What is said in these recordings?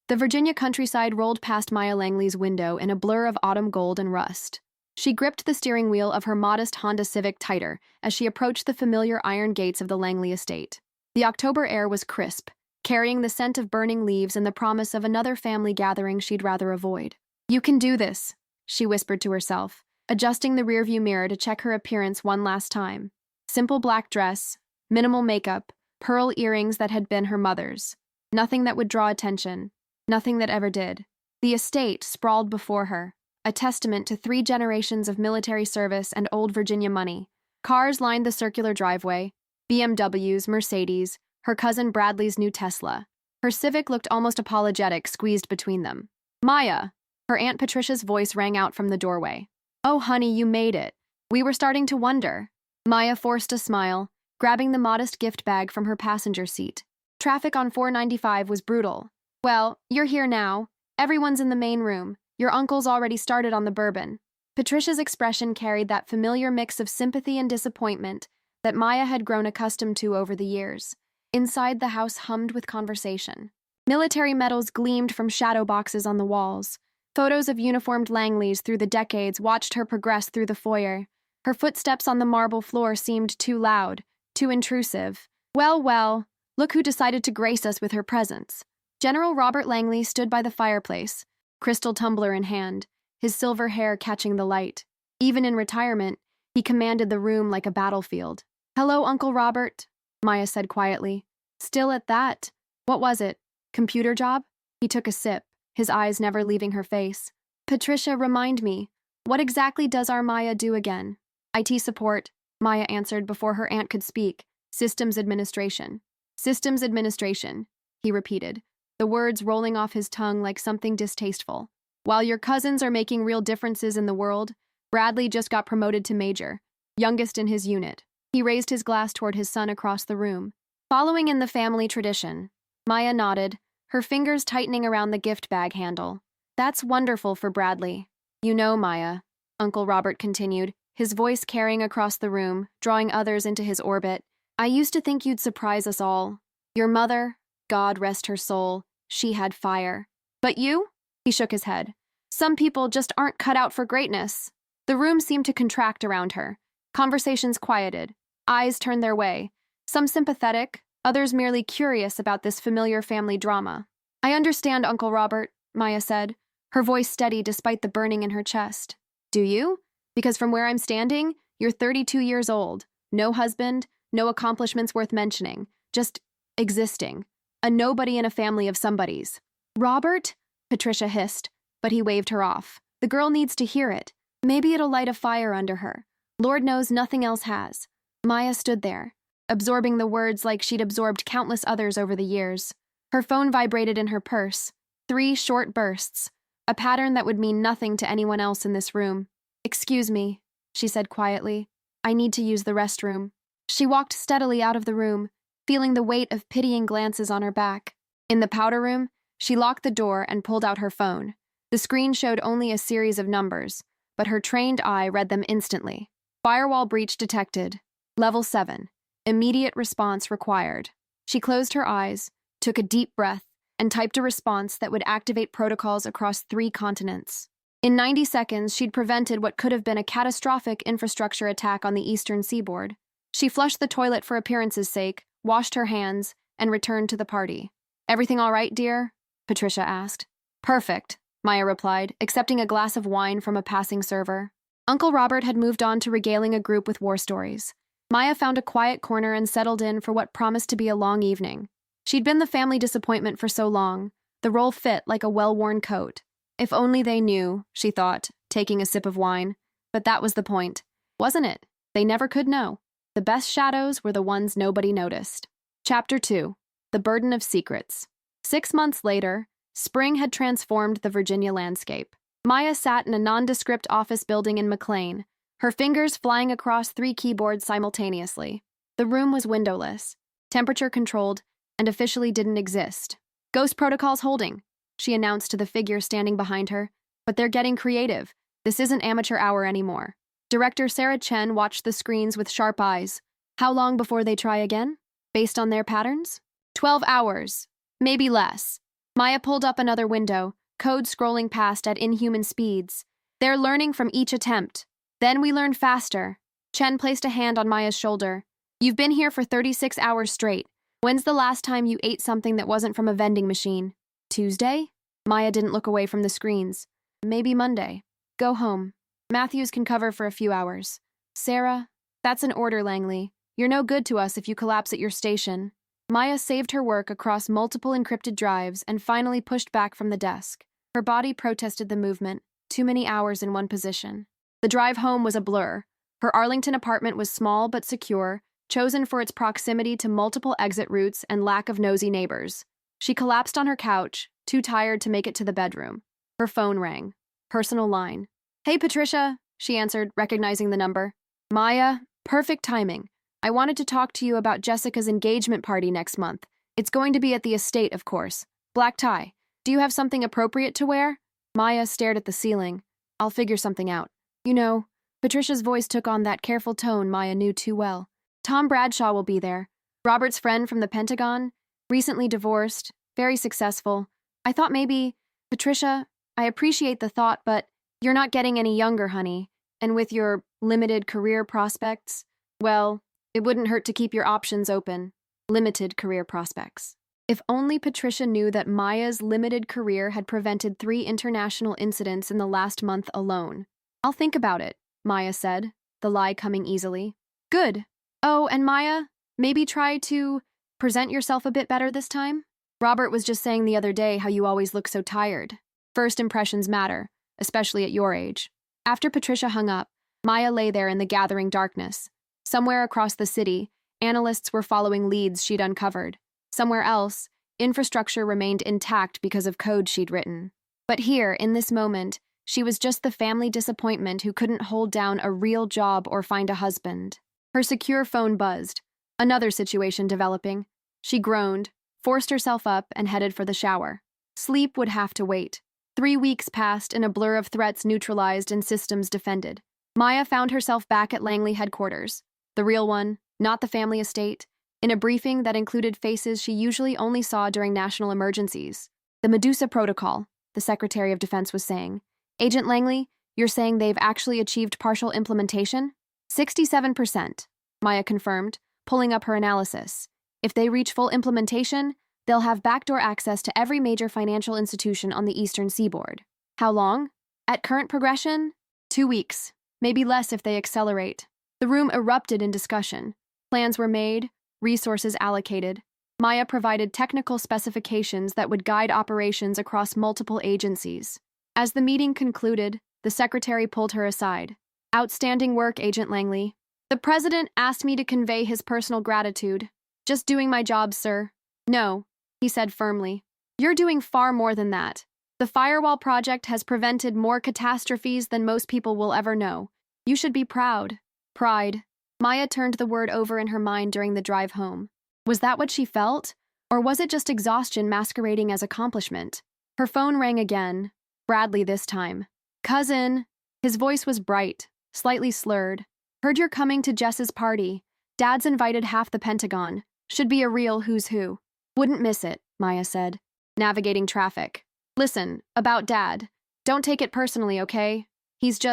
The Virginia countryside rolled past Maya Langley's window in a blur of autumn gold and rust. She gripped the steering wheel of her modest Honda Civic tighter as she approached the familiar iron gates of the Langley estate. The October air was crisp, carrying the scent of burning leaves and the promise of another family gathering she'd rather avoid. "You can do this," she whispered to herself, adjusting the rearview mirror to check her appearance one last time. Simple black dress, minimal makeup, pearl earrings that had been her mother's. Nothing that would draw attention. Nothing that ever did. The estate sprawled before her, a testament to 3 generations of military service and old Virginia money. Cars lined the circular driveway, BMWs, Mercedes, her cousin Bradley's new Tesla. Her Civic looked almost apologetic squeezed between them. "Maya!" Her Aunt Patricia's voice rang out from the doorway. "Oh, honey, you made it. We were starting to wonder." Maya forced a smile, grabbing the modest gift bag from her passenger seat. Traffic on 495 was brutal. "Well, you're here now. Everyone's in the main room. Your uncle's already started on the bourbon." Patricia's expression carried that familiar mix of sympathy and disappointment that Maya had grown accustomed to over the years. Inside, the house hummed with conversation. Military medals gleamed from shadow boxes on the walls. Photos of uniformed Langleys through the decades watched her progress through the foyer. Her footsteps on the marble floor seemed too loud, too intrusive. Well, look who decided to grace us with her presence." General Robert Langley stood by the fireplace, crystal tumbler in hand, his silver hair catching the light. Even in retirement, he commanded the room like a battlefield. "Hello, Uncle Robert," Maya said quietly. "Still at that? What was it? Computer job?" He took a sip, his eyes never leaving her face. "Patricia, remind me, what exactly does our Maya do again?" "IT support," Maya answered before her aunt could speak. "Systems administration." "Systems administration," he repeated, the words rolling off his tongue like something distasteful. "While your cousins are making real differences in the world, Bradley just got promoted to major, youngest in his unit." He raised his glass toward his son across the room. Following in the family tradition, Maya nodded, her fingers tightening around the gift bag handle. "That's wonderful for Bradley." "You know, Maya," Uncle Robert continued, his voice carrying across the room, drawing others into his orbit, "I used to think you'd surprise us all. Your mother, God rest her soul, she had fire. But you?" He shook his head. "Some people just aren't cut out for greatness." The room seemed to contract around her. Conversations quieted. Eyes turned their way, some sympathetic, others merely curious about this familiar family drama. "I understand, Uncle Robert," Maya said, her voice steady despite the burning in her chest. "Do you? Because from where I'm standing, you're 32 years old, no husband, no accomplishments worth mentioning, just existing. A nobody in a family of somebodies." "Robert?" Patricia hissed, but he waved her off. "The girl needs to hear it. Maybe it'll light a fire under her. Lord knows nothing else has." Maya stood there, absorbing the words like she'd absorbed countless others over the years. Her phone vibrated in her purse. 3 short bursts, a pattern that would mean nothing to anyone else in this room. "Excuse me," she said quietly. "I need to use the restroom." She walked steadily out of the room, feeling the weight of pitying glances on her back. In the powder room, she locked the door and pulled out her phone. The screen showed only a series of numbers, but her trained eye read them instantly. "Firewall breach detected. Level 7. Immediate response required." She closed her eyes, took a deep breath, and typed a response that would activate protocols across 3 continents. In 90 seconds, she'd prevented what could have been a catastrophic infrastructure attack on the eastern seaboard. She flushed the toilet for appearance's sake, washed her hands, and returned to the party. "Everything all right, dear?" Patricia asked. "Perfect," Maya replied, accepting a glass of wine from a passing server. Uncle Robert had moved on to regaling a group with war stories. Maya found a quiet corner and settled in for what promised to be a long evening. She'd been the family disappointment for so long. The role fit like a well-worn coat. If only they knew, she thought, taking a sip of wine. But that was the point, wasn't it? They never could know. The best shadows were the ones nobody noticed. Chapter 2. The Burden of Secrets. 6 months later, spring had transformed the Virginia landscape. Maya sat in a nondescript office building in McLean, her fingers flying across 3 keyboards simultaneously. The room was windowless, temperature-controlled, and officially didn't exist. "Ghost protocols holding," she announced to the figure standing behind her. "But they're getting creative. This isn't amateur hour anymore." Director Sarah Chen watched the screens with sharp eyes. "How long before they try again? Based on their patterns?" 12 hours. Maybe less. Maya pulled up another window, code scrolling past at inhuman speeds. They're learning from each attempt. Then we learn faster. Chen placed a hand on Maya's shoulder. You've been here for 36 hours straight. When's the last time you ate something that wasn't from a vending machine? Tuesday? Maya didn't look away from the screens. Maybe Monday. Go home. Matthews can cover for a few hours. Sarah? That's an order, Langley. You're no good to us if you collapse at your station. Maya saved her work across multiple encrypted drives and finally pushed back from the desk. Her body protested the movement. Too many hours in one position. The drive home was a blur. Her Arlington apartment was small but secure, chosen for its proximity to multiple exit routes and lack of nosy neighbors. She collapsed on her couch, too tired to make it to the bedroom. Her phone rang. Personal line. Hey, Patricia, she answered, recognizing the number. Maya, perfect timing. I wanted to talk to you about Jessica's engagement party next month. It's going to be at the estate, of course. Black tie. Do you have something appropriate to wear? Maya stared at the ceiling. I'll figure something out. You know, Patricia's voice took on that careful tone Maya knew too well. Tom Bradshaw will be there. Robert's friend from the Pentagon, recently divorced, very successful. I thought maybe, Patricia, I appreciate the thought, but you're not getting any younger, honey. And with your limited career prospects, well, it wouldn't hurt to keep your options open. Limited career prospects. If only Patricia knew that Maya's limited career had prevented 3 international incidents in the last month alone. I'll think about it, Maya said, the lie coming easily. Good. Oh, and Maya, maybe try to present yourself a bit better this time? Robert was just saying the other day how you always look so tired. First impressions matter, especially at your age. After Patricia hung up, Maya lay there in the gathering darkness. Somewhere across the city, analysts were following leads she'd uncovered. Somewhere else, infrastructure remained intact because of code she'd written. But here, in this moment, she was just the family disappointment who couldn't hold down a real job or find a husband. Her secure phone buzzed. Another situation developing. She groaned, forced herself up, and headed for the shower. Sleep would have to wait. 3 weeks passed in a blur of threats neutralized and systems defended. Maya found herself back at Langley headquarters. The real one, not the family estate, in a briefing that included faces she usually only saw during national emergencies. The Medusa Protocol, the Secretary of Defense was saying. Agent Langley, you're saying they've actually achieved partial implementation? 67%, Maya confirmed, pulling up her analysis. If they reach full implementation, they'll have backdoor access to every major financial institution on the eastern seaboard. How long? At current progression? 2 weeks, maybe less if they accelerate. The room erupted in discussion. Plans were made, resources allocated. Maya provided technical specifications that would guide operations across multiple agencies. As the meeting concluded, the secretary pulled her aside. Outstanding work, Agent Langley. The president asked me to convey his personal gratitude. Just doing my job, sir. No, he said firmly. You're doing far more than that. The firewall project has prevented more catastrophes than most people will ever know. You should be proud. Pride. Maya turned the word over in her mind during the drive home. Was that what she felt? Or was it just exhaustion masquerading as accomplishment? Her phone rang again. Bradley this time. Cousin. His voice was bright, slightly slurred. Heard you're coming to Jess's party. Dad's invited half the Pentagon. Should be a real who's who. Wouldn't miss it, Maya said, navigating traffic. Listen, about Dad. Don't take it personally, okay? He's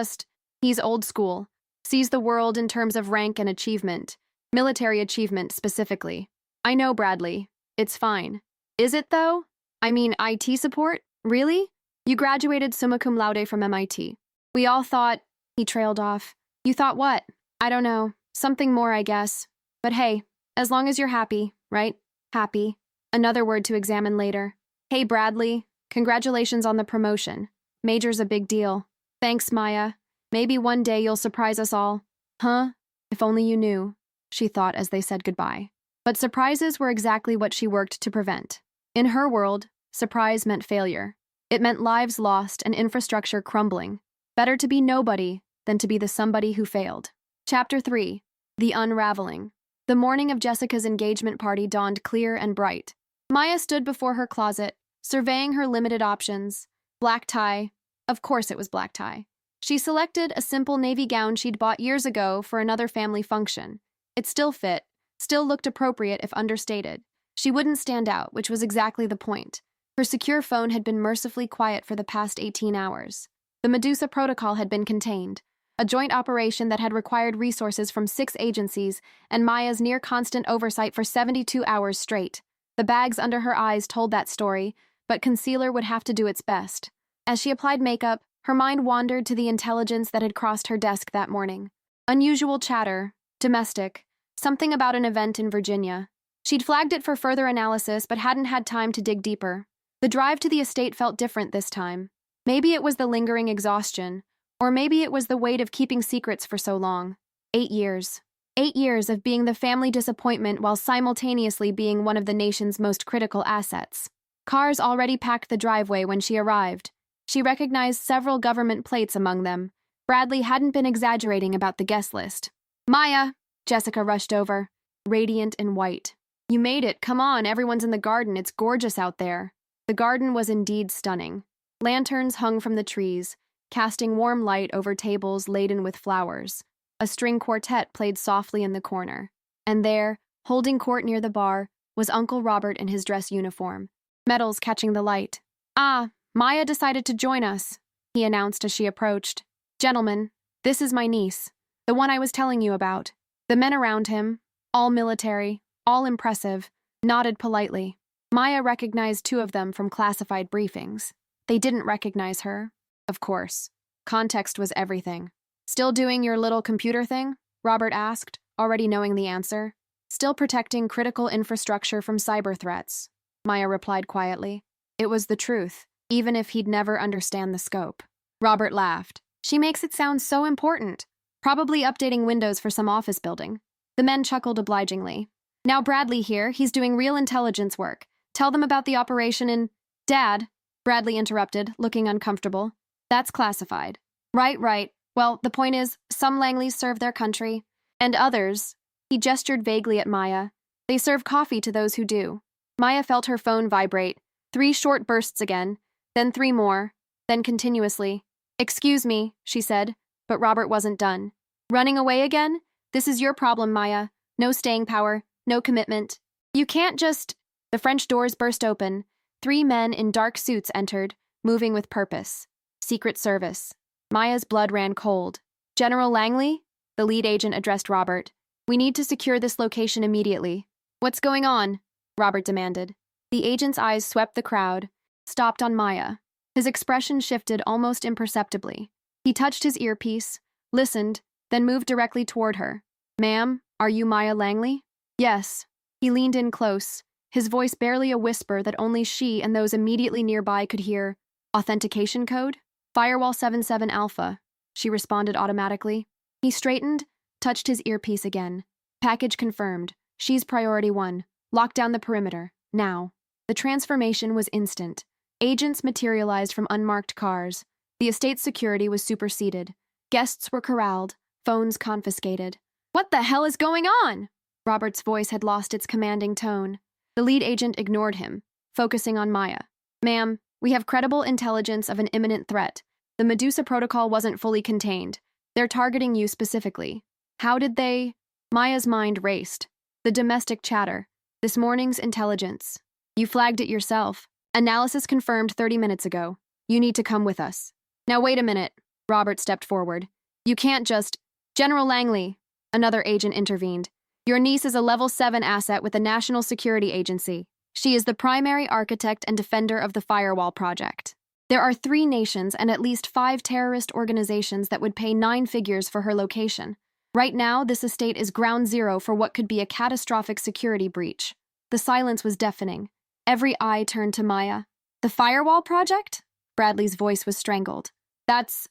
old school. Sees the world in terms of rank and achievement. Military achievement, specifically. I know, Bradley. It's fine. Is it, though? I mean, IT support? Really? You graduated summa cum laude from MIT. We all thought... He trailed off. You thought what? I don't know. Something more, I guess. But hey, as long as you're happy, right? Happy. Another word to examine later. Hey, Bradley. Congratulations on the promotion. Major's a big deal. Thanks, Maya. Maybe one day you'll surprise us all. Huh? If only you knew, she thought as they said goodbye. But surprises were exactly what she worked to prevent. In her world, surprise meant failure. It meant lives lost and infrastructure crumbling. Better to be nobody than to be the somebody who failed. Chapter 3. The Unraveling. The morning of Jessica's engagement party dawned clear and bright. Maya stood before her closet, surveying her limited options. Black tie. Of course it was black tie. She selected a simple navy gown she'd bought years ago for another family function. It still fit, still looked appropriate if understated. She wouldn't stand out, which was exactly the point. Her secure phone had been mercifully quiet for the past 18 hours. The Medusa protocol had been contained, a joint operation that had required resources from 6 agencies and Maya's near-constant oversight for 72 hours straight. The bags under her eyes told that story, but concealer would have to do its best. As she applied makeup, her mind wandered to the intelligence that had crossed her desk that morning. Unusual chatter, domestic, something about an event in Virginia. She'd flagged it for further analysis but hadn't had time to dig deeper. The drive to the estate felt different this time. Maybe it was the lingering exhaustion, or maybe it was the weight of keeping secrets for so long. 8 years. 8 years of being the family disappointment while simultaneously being one of the nation's most critical assets. Cars already packed the driveway when she arrived. She recognized several government plates among them. Bradley hadn't been exaggerating about the guest list. "Maya!" Jessica rushed over, radiant and white. "You made it. Come on, everyone's in the garden. It's gorgeous out there." The garden was indeed stunning. Lanterns hung from the trees, casting warm light over tables laden with flowers. A string quartet played softly in the corner. And there, holding court near the bar, was Uncle Robert in his dress uniform, medals catching the light. "Ah, Maya decided to join us," he announced as she approached. "Gentlemen, this is my niece, the one I was telling you about." The men around him, all military, all impressive, nodded politely. Maya recognized 2 of them from classified briefings. They didn't recognize her. Of course. Context was everything. "Still doing your little computer thing?" Robert asked, already knowing the answer. "Still protecting critical infrastructure from cyber threats," Maya replied quietly. It was the truth, even if he'd never understand the scope. Robert laughed. "She makes it sound so important. Probably updating Windows for some office building." The men chuckled obligingly. "Now Bradley here, he's doing real intelligence work. Tell them about the operation in—" "Dad," Bradley interrupted, looking uncomfortable. "That's classified." Right. Well, the point is, some Langleys serve their country, and others—" He gestured vaguely at Maya. "They serve coffee to those who do." Maya felt her phone vibrate. 3 short bursts again, then 3 more, then continuously. "Excuse me," she said, but Robert wasn't done. "Running away again? This is your problem, Maya. No staying power, no commitment. You can't just—" The French doors burst open. 3 men in dark suits entered, moving with purpose. Secret Service. Maya's blood ran cold. "General Langley?" The lead agent addressed Robert. "We need to secure this location immediately." "What's going on?" Robert demanded. The agent's eyes swept the crowd, stopped on Maya. His expression shifted almost imperceptibly. He touched his earpiece, listened, then moved directly toward her. "Ma'am, are you Maya Langley?" "Yes." He leaned in close, his voice barely a whisper that only she and those immediately nearby could hear. "Authentication code?" "Firewall 77 Alpha," she responded automatically. He straightened, touched his earpiece again. "Package confirmed. She's priority 1. Lock down the perimeter, now." The transformation was instant. Agents materialized from unmarked cars. The estate's security was superseded. Guests were corralled, phones confiscated. "What the hell is going on?" Robert's voice had lost its commanding tone. The lead agent ignored him, focusing on Maya. "Ma'am, we have credible intelligence of an imminent threat. The Medusa protocol wasn't fully contained. They're targeting you specifically." "How did they—" Maya's mind raced. The domestic chatter. This morning's intelligence. "You flagged it yourself. Analysis confirmed 30 minutes ago. You need to come with us." "Now wait a minute." Robert stepped forward. "You can't just—" "General Langley," another agent intervened. "Your niece is a Level 7 asset with the National Security Agency. She is the primary architect and defender of the Firewall Project. There are 3 nations and at least 5 terrorist organizations that would pay 9 figures for her location. Right now, this estate is ground zero for what could be a catastrophic security breach." The silence was deafening. Every eye turned to Maya. "The Firewall Project?" Bradley's voice was strangled. That's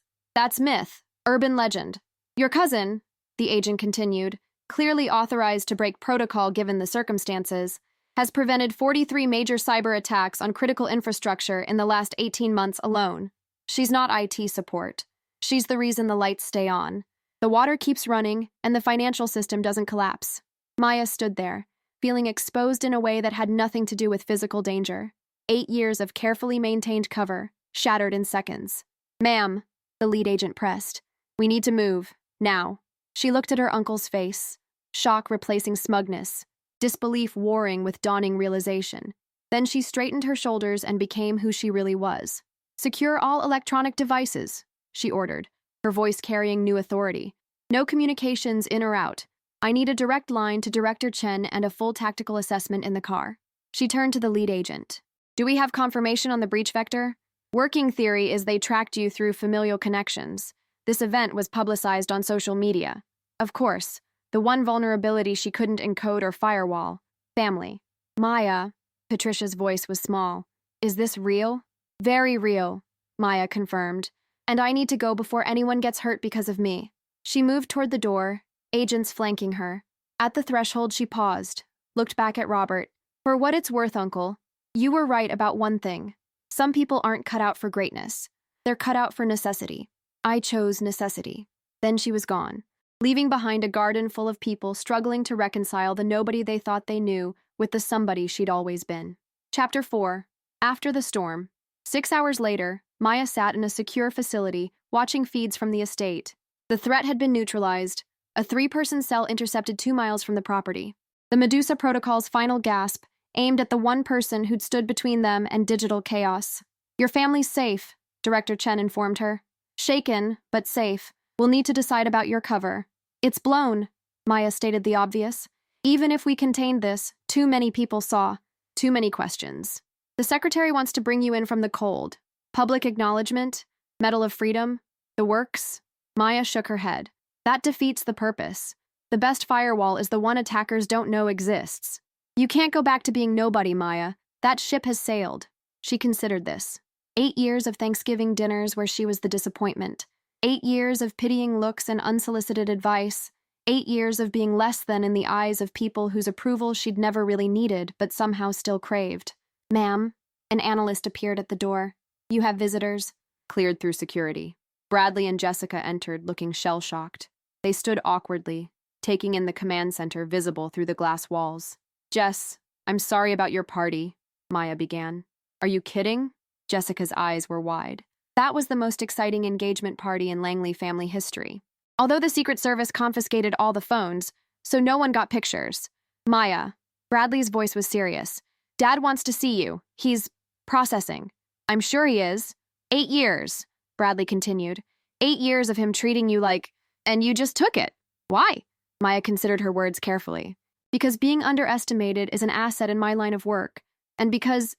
myth, urban legend. Your cousin," the agent continued, clearly authorized to break protocol given the circumstances, has prevented 43 major cyber attacks on critical infrastructure in the last 18 months alone. She's not IT support. She's the reason the lights stay on. The water keeps running, and the financial system doesn't collapse." Maya stood there, feeling exposed in a way that had nothing to do with physical danger. 8 years of carefully maintained cover, shattered in seconds. "Ma'am," the lead agent pressed, "we need to move, now." She looked at her uncle's face, shock replacing smugness, disbelief warring with dawning realization. Then she straightened her shoulders and became who she really was. "Secure all electronic devices," she ordered, her voice carrying new authority. "No communications in or out. I need a direct line to Director Chen and a full tactical assessment in the car." She turned to the lead agent. "Do we have confirmation on the breach vector?" "Working theory is they tracked you through familial connections. This event was publicized on social media. Of course, the one vulnerability she couldn't encode or firewall. Family." "Maya," Patricia's voice was small. "Is this real?" "Very real," Maya confirmed. "And I need to go before anyone gets hurt because of me." She moved toward the door, agents flanking her. At the threshold, she paused, looked back at Robert. "For what it's worth, Uncle, you were right about one thing. Some people aren't cut out for greatness. They're cut out for necessity. I chose necessity." Then she was gone, leaving behind a garden full of people struggling to reconcile the nobody they thought they knew with the somebody she'd always been. Chapter 4. After the storm. 6 hours later, Maya sat in a secure facility, watching feeds from the estate. The threat had been neutralized. A 3-person cell intercepted 2 miles from the property. The Medusa Protocol's final gasp aimed at the one person who'd stood between them and digital chaos. "Your family's safe," Director Chen informed her. "Shaken, but safe. We'll need to decide about your cover." "It's blown," Maya stated the obvious. "Even if we contained this, too many people saw. Too many questions. The secretary wants to bring you in from the cold. Public acknowledgement, Medal of Freedom, the works." Maya shook her head. "That defeats the purpose. The best firewall is the one attackers don't know exists. You can't go back to being nobody, Maya. That ship has sailed." She considered this. 8 years of Thanksgiving dinners where she was the disappointment. 8 years of pitying looks and unsolicited advice. 8 years of being less than in the eyes of people whose approval she'd never really needed but somehow still craved. "Ma'am," an analyst appeared at the door. "You have visitors." Cleared through security. Bradley and Jessica entered, looking shell-shocked. They stood awkwardly, taking in the command center visible through the glass walls. "Jess, I'm sorry about your party," Maya began. "Are you kidding?" Jessica's eyes were wide. That was the most exciting engagement party in Langley family history. Although the Secret Service confiscated all the phones, so no one got pictures. "Maya," Bradley's voice was serious. "Dad wants to see you. He's processing." "I'm sure he is." 8 years, Bradley continued. 8 years of him treating you like, and you just took it. Why? Maya considered her words carefully. "Because being underestimated is an asset in my line of work, and because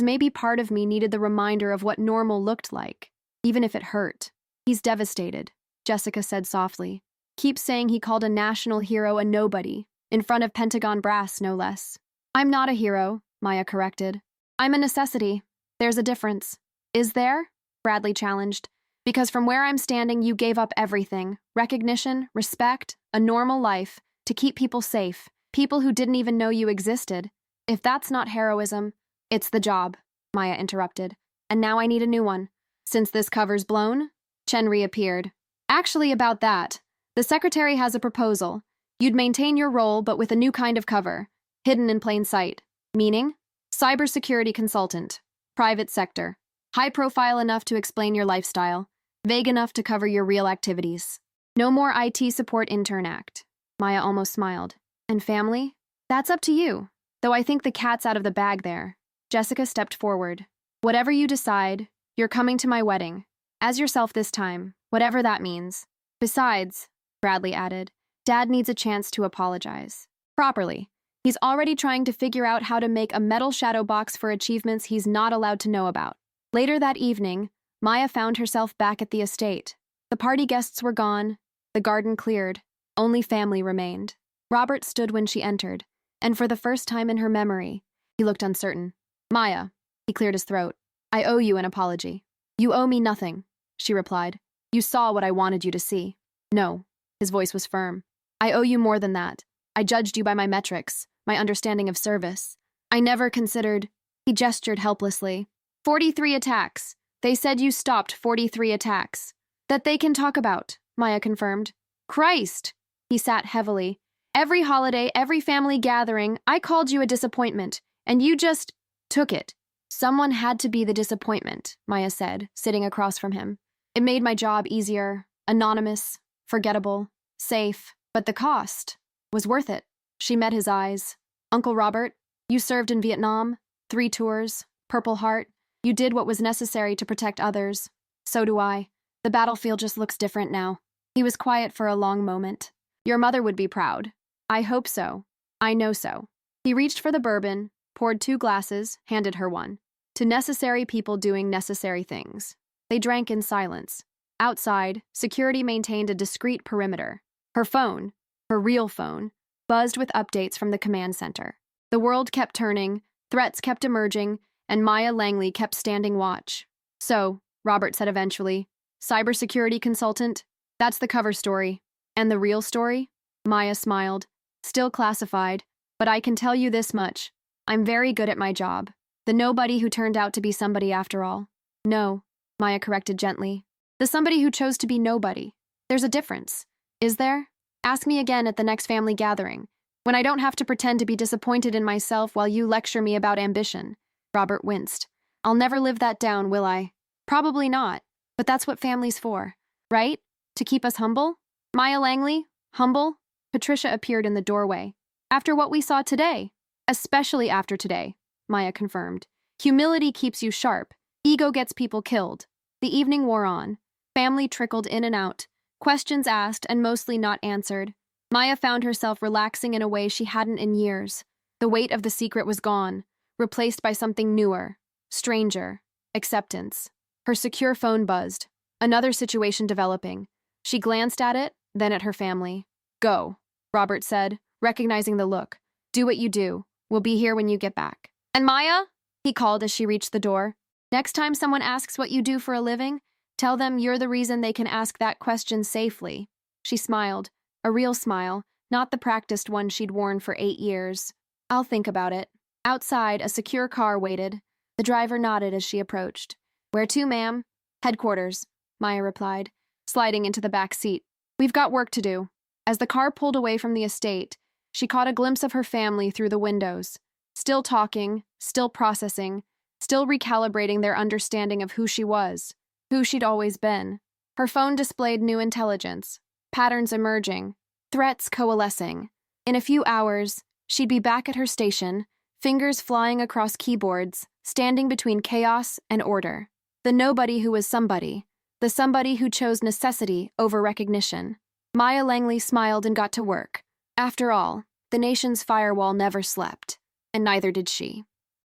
maybe part of me needed the reminder of what normal looked like, even if it hurt." "He's devastated," Jessica said softly. "Keeps saying he called a national hero a nobody, in front of Pentagon brass, no less." "I'm not a hero," Maya corrected. "I'm a necessity. There's a difference." "Is there?" Bradley challenged. "Because from where I'm standing, you gave up everything. Recognition, respect, a normal life, to keep people safe. People who didn't even know you existed. If that's not heroism, it's the job," Maya interrupted. "And now I need a new one." "Since this cover's blown?" Chen reappeared. "Actually, about that. The secretary has a proposal. You'd maintain your role, but with a new kind of cover. Hidden in plain sight. Meaning? Cybersecurity consultant. Private sector. High profile enough to explain your lifestyle. Vague enough to cover your real activities. No more IT support intern act." Maya almost smiled. "And family? That's up to you. Though I think the cat's out of the bag there." Jessica stepped forward. "Whatever you decide, you're coming to my wedding. As yourself this time, whatever that means. Besides," Bradley added, "Dad needs a chance to apologize. Properly. He's already trying to figure out how to make a metal shadow box for achievements he's not allowed to know about." Later that evening, Maya found herself back at the estate. The party guests were gone, the garden cleared, only family remained. Robert stood when she entered, and for the first time in her memory, he looked uncertain. "Maya," he cleared his throat, "I owe you an apology." "You owe me nothing," she replied. "You saw what I wanted you to see." "No," his voice was firm. "I owe you more than that. I judged you by my metrics, my understanding of service. I never considered—" He gestured helplessly. 43 attacks. They said you stopped 43 attacks. "That they can talk about," Maya confirmed. "Christ!" He sat heavily. "Every holiday, every family gathering, I called you a disappointment, and you just took it." "Someone had to be the disappointment," Maya said, sitting across from him. "It made my job easier, anonymous, forgettable, safe, but the cost was worth it." She met his eyes. "Uncle Robert, you served in Vietnam. 3 tours, Purple Heart. You did what was necessary to protect others. So do I. The battlefield just looks different now. He was quiet for a long moment. Your mother would be proud. I hope so. I know so. He reached for the bourbon, poured 2 glasses, handed her one. To necessary people doing necessary things. They drank in silence. Outside, security maintained a discreet perimeter. Her phone, her real phone, buzzed with updates from the command center. The world kept turning, threats kept emerging, and Maya Langley kept standing watch. So, Robert said eventually, cybersecurity consultant, that's the cover story. And the real story? Maya smiled. Still classified, but I can tell you this much. I'm very good at my job. The nobody who turned out to be somebody after all. No, Maya corrected gently. The somebody who chose to be nobody. There's a difference. Is there? Ask me again at the next family gathering, when I don't have to pretend to be disappointed in myself while you lecture me about ambition. Robert winced. I'll never live that down, will I? Probably not, but that's what family's for, right? To keep us humble? Maya Langley? Humble? Patricia appeared in the doorway. After what we saw today. Especially after today, Maya confirmed. Humility keeps you sharp. Ego gets people killed. The evening wore on. Family trickled in and out. Questions asked and mostly not answered. Maya found herself relaxing in a way she hadn't in years. The weight of the secret was gone, replaced by something newer, stranger, acceptance. Her secure phone buzzed. Another situation developing. She glanced at it, then at her family. Go, Robert said, recognizing the look. Do what you do. We'll be here when you get back. And Maya? He called as she reached the door. Next time someone asks what you do for a living, tell them you're the reason they can ask that question safely. She smiled, a real smile, not the practiced one she'd worn for 8 years. I'll think about it. Outside, a secure car waited. The driver nodded as she approached. Where to, ma'am? Headquarters, Maya replied, sliding into the back seat. We've got work to do. As the car pulled away from the estate, she caught a glimpse of her family through the windows, still talking, still processing, still recalibrating their understanding of who she was, who she'd always been. Her phone displayed new intelligence, patterns emerging, threats coalescing. In a few hours, she'd be back at her station, fingers flying across keyboards, standing between chaos and order. The nobody who was somebody, the somebody who chose necessity over recognition. Maya Langley smiled and got to work. After all, the nation's firewall never slept, and neither did she.